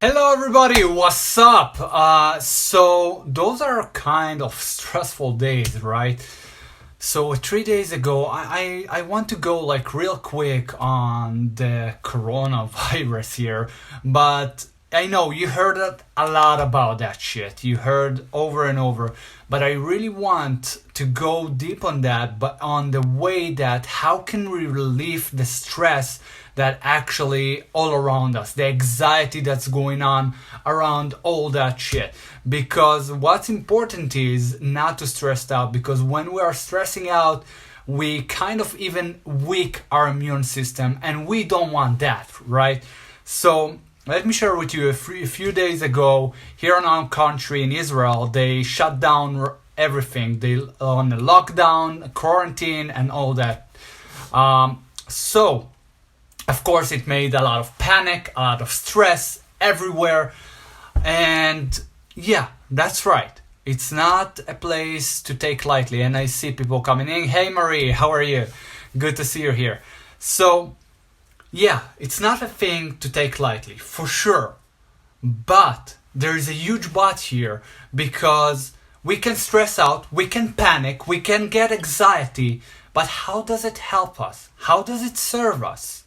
Hello everybody, what's up? So those are kind of stressful days, right? So 3 days ago, I want to go like real quick on the coronavirus here, but I know you heard a lot about that shit. You heard over and over, but I really want to go deep on that, but on the way that how can we relieve the stress that actually all around us, the anxiety that's going on around all that shit. Because what's important is not to stress out, because when we are stressing out, we kind of even weak our immune system, and we don't want that, right? So let me share with you a few days ago here in our country in Israel, they shut down everything. They on a lockdown, quarantine, and all that. So of course, it made a lot of panic, a lot of stress everywhere. And yeah, that's right. It's not a place to take lightly. And I see people coming in. Hey, Marie, how are you? Good to see you here. So yeah, it's not a thing to take lightly, for sure. But there is a huge but here, because we can stress out, we can panic, we can get anxiety. But how does it help us? How does it serve us?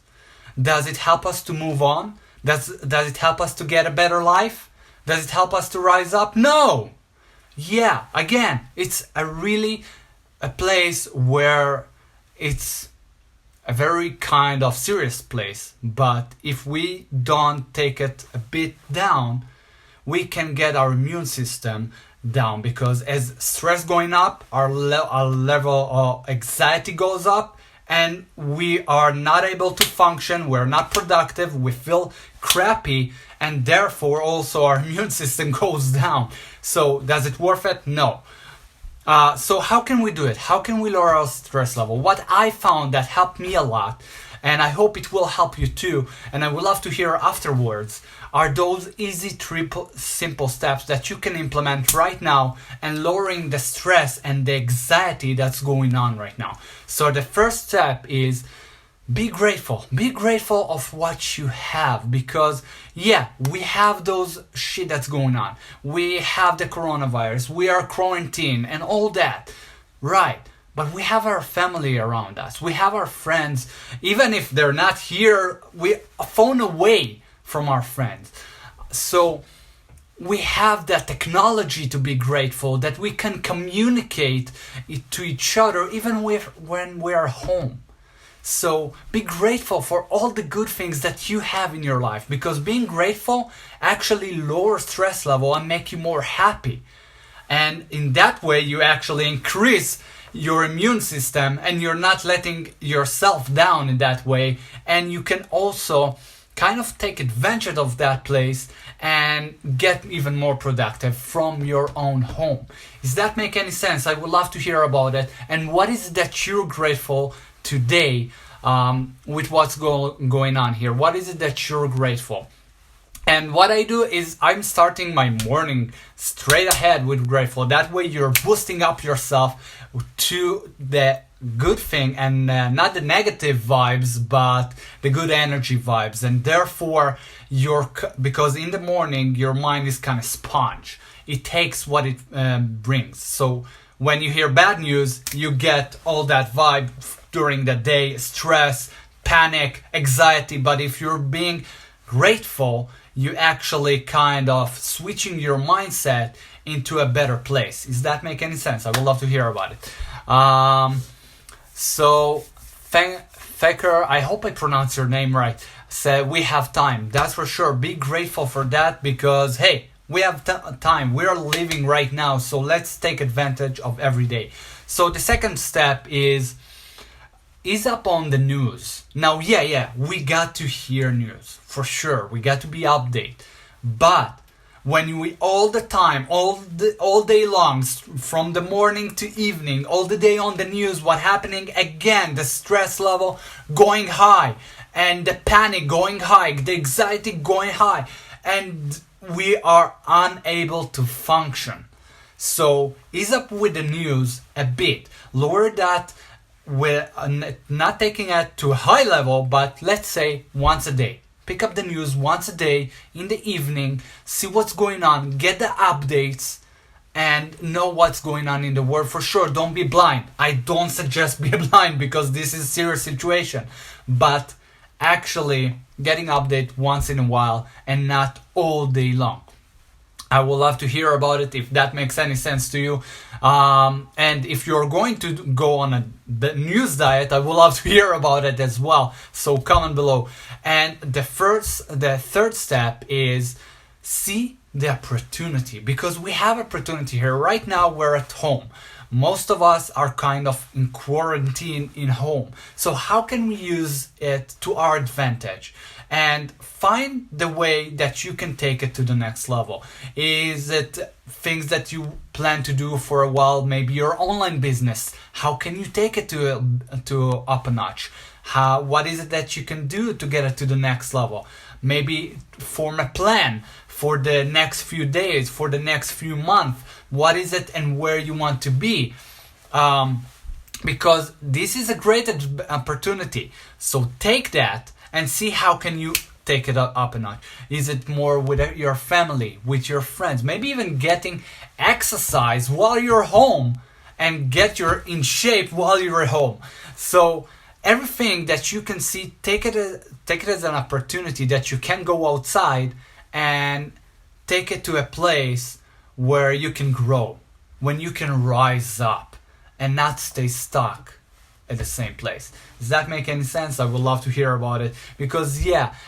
Does it help us to move on? Does it help us to get a better life? Does it help us to rise up? No! Yeah, again, it's a place where it's a very kind of serious place. But if we don't take it a bit down, we can get our immune system down. Because as stress going up, our level of anxiety goes up, and we are not able to function, we're not productive, we feel crappy, and therefore also our immune system goes down. So does it worth it? No. So how can we do it? How can we lower our stress level? What I found that helped me a lot, and I hope it will help you too, and I would love to hear afterwards, are those easy, simple steps that you can implement right now and lowering the stress and the anxiety that's going on right now. So the first step is be grateful. Be grateful of what you have, because yeah, we have those shit that's going on. We have the coronavirus, we are quarantined and all that, right? But we have our family around us. We have our friends. Even if they're not here, we phone away from our friends. So we have that technology to be grateful, that we can communicate it to each other even when we are home. So be grateful for all the good things that you have in your life, because being grateful actually lowers stress level and make you more happy. And in that way, you actually increase your immune system, and you're not letting yourself down in that way. And you can also kind of take advantage of that place and get even more productive from your own home. Does that make any sense? I would love to hear about it. And what is it that you're grateful today with what's going on here? What is it that you're grateful? And what I do is I'm starting my morning straight ahead with grateful. That way you're boosting up yourself to the good thing, and not the negative vibes, but the good energy vibes. And therefore, because in the morning your mind is kind of sponge. It takes what it brings. So when you hear bad news, you get all that vibe during the day, stress, panic, anxiety. But if you're being grateful, you actually kind of switching your mindset into a better place. Does that make any sense? I would love to hear about it. So Thacker, I hope I pronounce your name right, said we have time. That's for sure. Be grateful for that, because hey, we have time. We are living right now, so let's take advantage of every day. So the second step is up on the news. Now, yeah, we got to hear news, for sure. We got to be updated. But when we all the time, all day long, from the morning to evening, all the day on the news, what happening again, the stress level going high, and the panic going high, the anxiety going high, and we are unable to function. So ease up with the news a bit. Lower that, we're not taking it to a high level, but let's say once a day. pick up the news once a day in the evening, see what's going on, get the updates, and know what's going on in the world. For sure, don't be blind. I don't suggest be blind because this is a serious situation. But actually getting update once in a while and not all day long. I would love to hear about it if that makes any sense to you. And if you're going to go on the news diet, I would love to hear about it as well. So comment below. And the third step is see the opportunity, because we have opportunity here. Right now we're at home. Most of us are kind of in quarantine in home. So how can we use it to our advantage? And find the way that you can take it to the next level. Is it things that you plan to do for a while? Maybe your online business. How can you take it to up a notch? What is it that you can do to get it to the next level? Maybe form a plan for the next few days, for the next few months. What is it and where you want to be? Because this is a great opportunity. So take that and see how can you take it up a notch. Is it more with your family, with your friends, maybe even getting exercise while you're home and get you in shape while you're at home. So everything that you can see, take it as an opportunity that you can go outside and take it to a place where you can grow, when you can rise up and not stay stuck at the same place. Does that make any sense? I would love to hear about it, because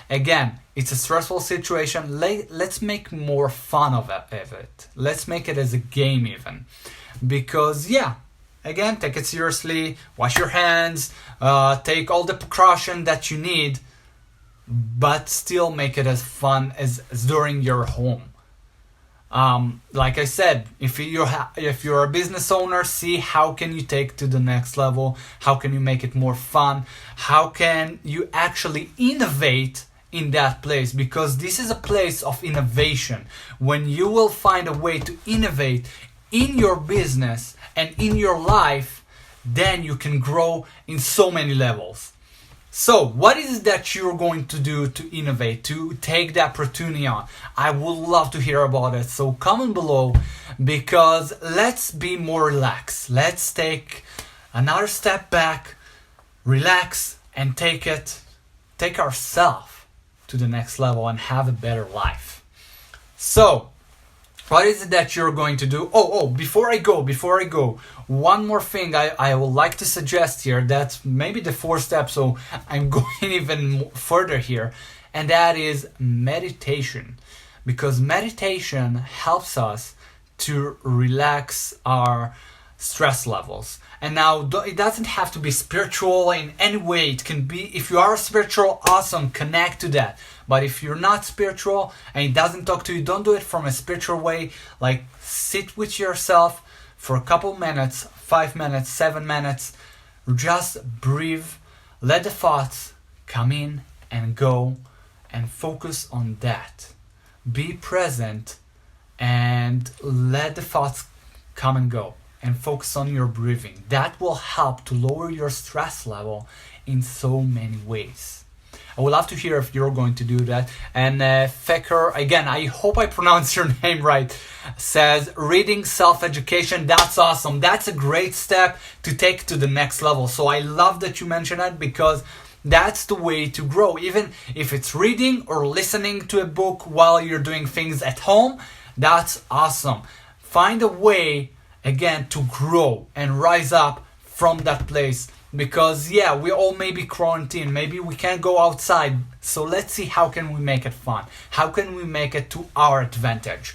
again, it's a stressful situation. Let's make more fun of it. Let's make it as a game even, because again, take it seriously, wash your hands, take all the precaution that you need, but still make it as fun as during your home. Like I said, if you're a business owner, see how can you take to the next level, how can you make it more fun, how can you actually innovate in that place, because this is a place of innovation. When you will find a way to innovate in your business and in your life, then you can grow in so many levels. So what is it that you're going to do to innovate, to take the opportunity on? I would love to hear about it. So comment below, because let's be more relaxed. Let's take another step back, relax, and take ourselves to the next level and have a better life. So what is it that you're going to do? Before I go, one more thing I would like to suggest here. That's maybe the fourth step, so I'm going even further here. And that is meditation. Because meditation helps us to relax our stress levels. And now it doesn't have to be spiritual in any way. It can be, if you are spiritual, awesome, connect to that. But if you're not spiritual and it doesn't talk to you, don't do it from a spiritual way. Like sit with yourself for a couple minutes, 5 minutes, 7 minutes. Just breathe, let the thoughts come in and go, and focus on that. Be present and let the thoughts come and go. And focus on your breathing. That will help to lower your stress level in so many ways. I would love to hear if you're going to do that. And Feker, again, I hope I pronounced your name right, says reading self-education. That's awesome. That's a great step to take to the next level. So I love that you mentioned that, because that's the way to grow. Even if it's reading or listening to a book while you're doing things at home, that's awesome. Find a way again to grow and rise up from that place, because we all may be quarantined, maybe we can't go outside. So let's see how can we make it fun, how can we make it to our advantage.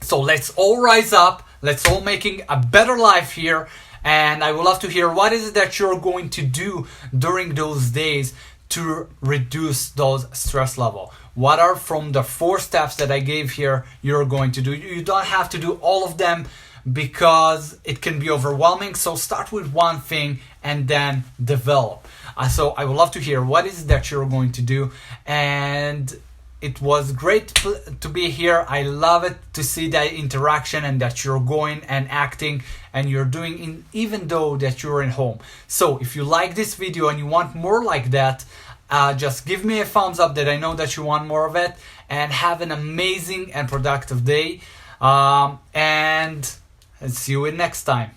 So let's all rise up, let's all making a better life here. And I would love to hear what is it that you're going to do during those days to reduce those stress level. What are from the 4 steps that I gave here you're going to do? You don't have to do all of them, because it can be overwhelming. So start with one thing and then develop. So I would love to hear what is it that you're going to do. And it was great to be here. I love it to see that interaction and that you're going and acting and you're doing even though that you're in home. So if you like this video and you want more like that, Just give me a thumbs up that I know that you want more of it, and have an amazing and productive day. And see you in next time.